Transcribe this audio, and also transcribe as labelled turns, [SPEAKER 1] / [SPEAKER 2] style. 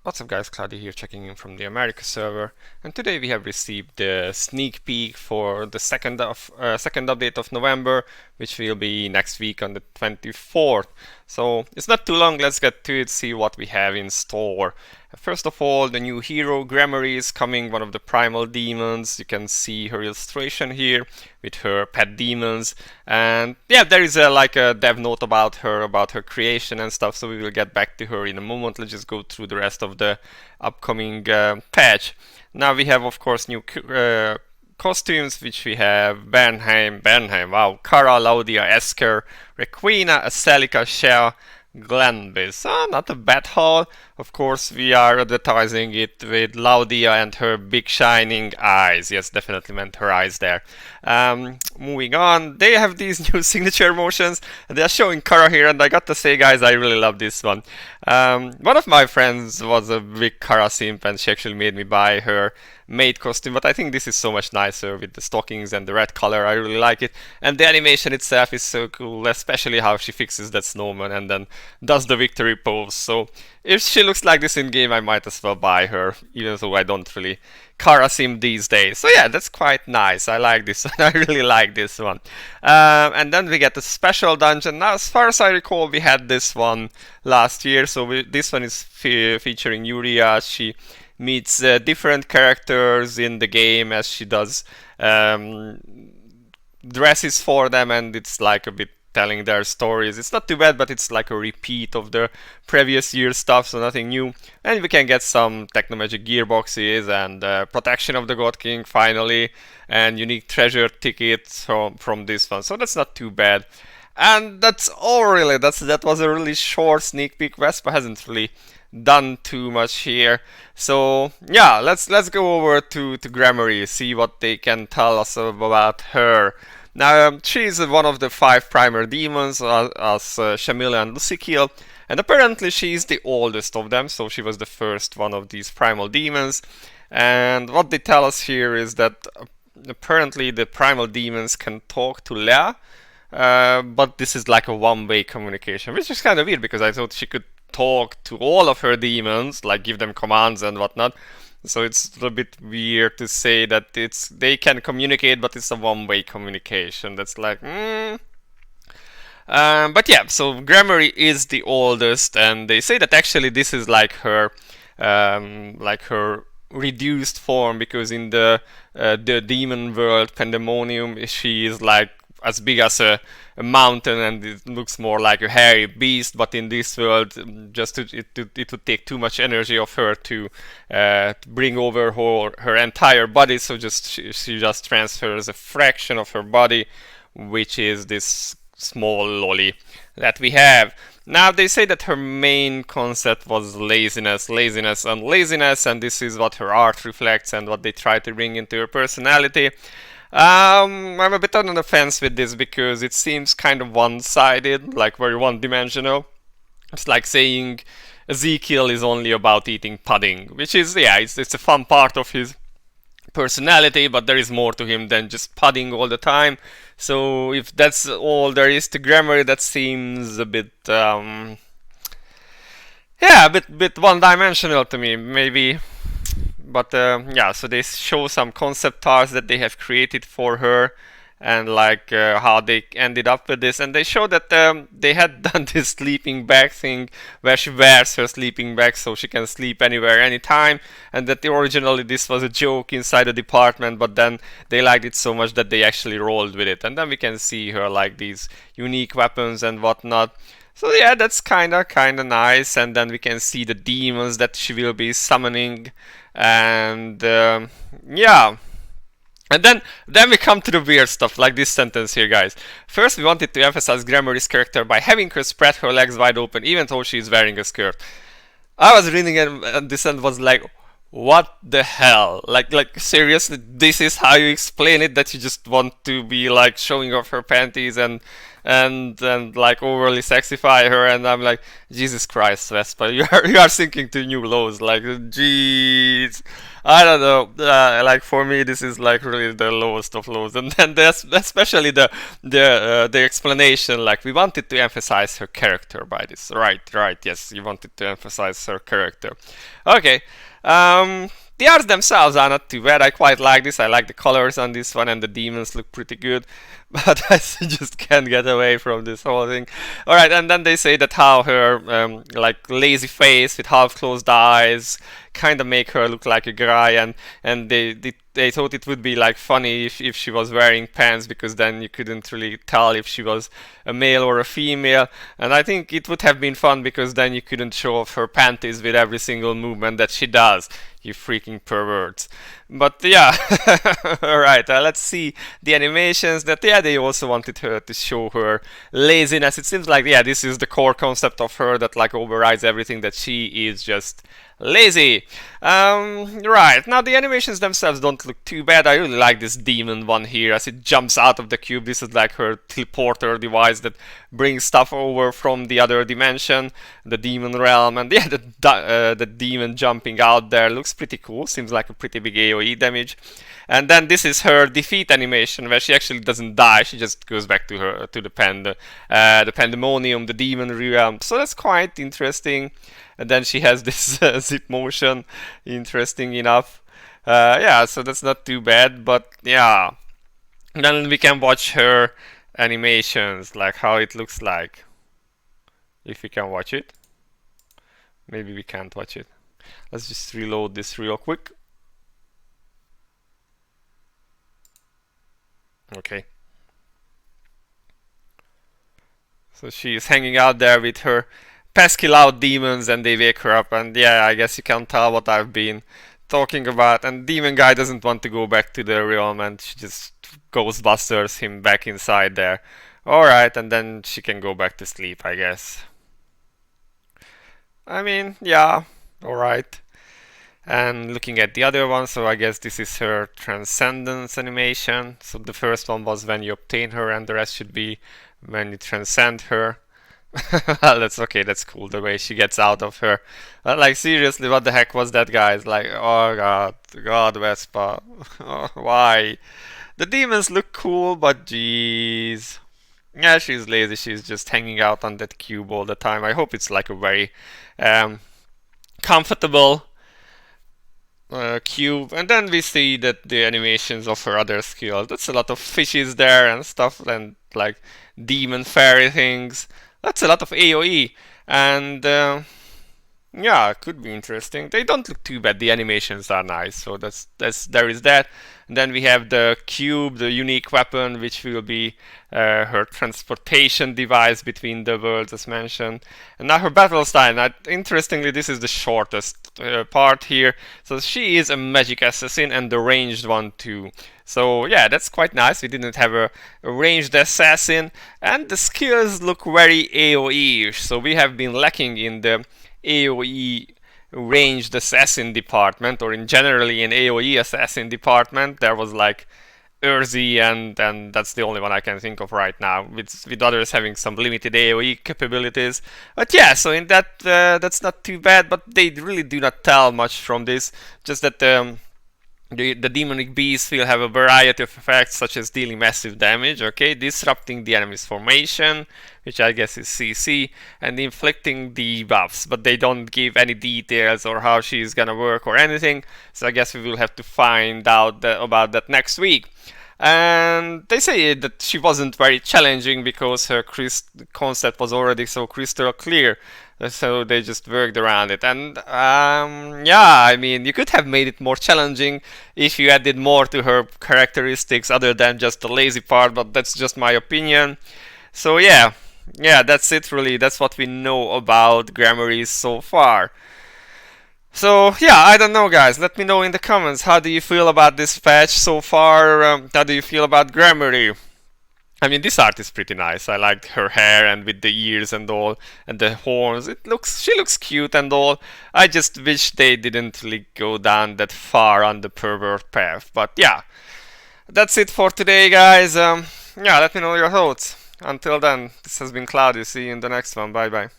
[SPEAKER 1] What's up guys, Cloudie here checking in from the America server, and today we have received the sneak peek for the second update of November, which will be next week on the 24th. So it's not too long, let's get to it, see what we have in store. First of all, the new hero Gremory is coming, one of the primal demons. You can see her illustration here with her pet demons, and yeah, there is like a dev note about her creation and stuff, so we will get back to her in a moment. Let's just go through the rest of the upcoming patch. Now we have, of course, new costumes, which we have Bernheim, wow, Kara, Laudia, Esker, Requena, Aselica, Shell, Glenbiss. Not a bad haul. Of course, we are advertising it with Laudia and her big shining eyes. Yes, definitely meant her eyes there. Moving on, they have these new signature motions. They are showing Kara here, and I got to say, guys, I really love this one. One of my friends was a big Kara simp, and she actually made me buy her maid costume, but I think this is so much nicer with the stockings and the red color. I really like it, and the animation itself is so cool, especially how she fixes that snowman and then does the victory pose. So if she looks like this in game, I might as well buy her, even though I don't really Kara sim these days. So yeah, that's quite nice. I like this one. I really like this one. And then we get the special dungeon. Now, as far as I recall, we had this one last year. So this one is featuring Yuria. She meets different characters in the game as she does dresses for them, and it's like a bit telling their stories. It's not too bad, but it's like a repeat of the previous year stuff, so nothing new. And we can get some Technomagic gearboxes and protection of the God King finally, and unique treasure tickets from this one, so that's not too bad. And that's all really. That was a really short sneak peek. Vespa hasn't really done too much here, so yeah, let's go over to Gremory, see what they can tell us about her. Now, she is one of the 5 primer demons, as Shamila and Lucikiel, and apparently she is the oldest of them, so she was the first one of these primal demons. And what they tell us here is that apparently the primal demons can talk to Lea, but this is like a one-way communication, which is kind of weird because I thought she could talk to all of her demons, like give them commands and whatnot. So it's a bit weird to say that they can communicate, but it's a one-way communication. That's like, but yeah. So Gremory is the oldest, and they say that actually this is like her reduced form, because in the demon world Pandemonium, she is like as big as a mountain, and it looks more like a hairy beast. But in this world, it would take too much energy of her to bring over her entire body. So she just transfers a fraction of her body, which is this small lolly that we have. Now they say that her main concept was laziness, and this is what her art reflects and what they try to bring into her personality. I'm a bit on the fence with this because it seems kind of one-sided, like very one-dimensional. It's like saying Ezekiel is only about eating pudding, which is, yeah, it's a fun part of his personality, but there is more to him than just pudding all the time. So if that's all there is to Gremory, that seems a bit, yeah, a bit one-dimensional to me, maybe. But yeah, so they show some concept arts that they have created for her, and like how they ended up with this. And they show that they had done this sleeping bag thing where she wears her sleeping bag so she can sleep anywhere, anytime, and that originally this was a joke inside the department, but then they liked it so much that they actually rolled with it. And then we can see her like these unique weapons and whatnot. So yeah, that's kinda nice. And then we can see the demons that she will be summoning, and yeah. And then we come to the weird stuff, like this sentence here, guys. First, we wanted to emphasize Gremory's character by having her spread her legs wide open, even though she is wearing a skirt. I was reading this and was like, what the hell? Like seriously, this is how you explain it? That you just want to be like showing off her panties and like overly sexify her? And I'm like, Jesus Christ, Vespa, you are sinking to new lows. Like, jeez. I don't know. Like for me, this is like really the lowest of lows, and then there's especially the explanation. Like we wanted to emphasize her character by this. Right, right. Yes, you wanted to emphasize her character. Okay. The arts themselves are not too bad. I quite like this. I like the colors on this one, and the demons look pretty good. But I just can't get away from this whole thing. All right, and then they say that how her like lazy face with half closed eyes kind of make her look like a guy, and they thought it would be like funny if she was wearing pants, because then you couldn't really tell if she was a male or a female. And I think it would have been fun, because then you couldn't show off her panties with every single movement that she does, you freaking perverts. But yeah, alright, let's see the animations. That, yeah, they also wanted her to show her laziness. It seems like, yeah, this is the core concept of her, that like overrides everything, that she is just lazy. Right, now the animations themselves don't look too bad. I really like this demon one here as it jumps out of the cube. This is like her teleporter device that brings stuff over from the other dimension, the demon realm. And yeah, the demon jumping out there looks pretty cool. Seems like a pretty big AoE damage. And then this is her defeat animation, where she actually doesn't die. She just goes back to the pandemonium, the demon realm. So that's quite interesting. And then she has this zip motion, interesting enough. Yeah, so that's not too bad. But yeah, and then we can watch her animations, like how it looks like. If we can watch it. Maybe we can't watch it. Let's just reload this real quick. Okay. So she's hanging out there with her pesky loud demons, and they wake her up. And yeah, I guess you can tell what I've been talking about. And demon guy doesn't want to go back to the realm, and she just ghostbusters him back inside there. Alright, and then she can go back to sleep, I guess. I mean, yeah, alright. And looking at the other one, so I guess this is her Transcendence Animation. So the first one was when you obtain her, and the rest should be when you transcend her. Well, that's okay, that's cool, the way she gets out of her. Like, seriously, what the heck was that, guys? Like, oh god, Vespa. Oh, why? The demons look cool, but jeez. Yeah, she's lazy, she's just hanging out on that cube all the time. I hope it's like a very comfortable cube. And then we see that the animations of her other skills. That's a lot of fishes there and stuff, and like demon fairy things. That's a lot of AoE. And yeah, it could be interesting. They don't look too bad. The animations are nice, so there is that. And then we have the cube, the unique weapon, which will be her transportation device between the worlds, as mentioned. And now her battle style. Now, interestingly, this is the shortest part here. So she is a magic assassin, and the ranged one too. So yeah, that's quite nice. We didn't have a ranged assassin, and the skills look very AoE-ish. So we have been lacking in the AoE ranged assassin department, or in generally in AoE assassin department. There was like Urzi, and that's the only one I can think of right now, with others having some limited AoE capabilities. But yeah, so in that that's not too bad, but they really do not tell much from this. Just that the demonic beasts will have a variety of effects, such as dealing massive damage, okay, disrupting the enemy's formation, which I guess is CC, and inflicting debuffs, but they don't give any details or how she's gonna work or anything, so I guess we will have to find out about that next week. And they say that she wasn't very challenging because her concept was already so crystal clear, so they just worked around it. And yeah, I mean, you could have made it more challenging if you added more to her characteristics other than just the lazy part, but that's just my opinion. So yeah, that's it really. That's what we know about Gremory so far. So yeah, I don't know, guys. Let me know in the comments. How do you feel about this patch so far? How do you feel about Gremory? I mean, this art is pretty nice. I like her hair and with the ears and all, and the horns. She looks cute and all. I just wish they didn't really go down that far on the pervert path. But yeah, that's it for today, guys. Yeah, let me know your thoughts. Until then, this has been Cloudie. See you in the next one. Bye bye.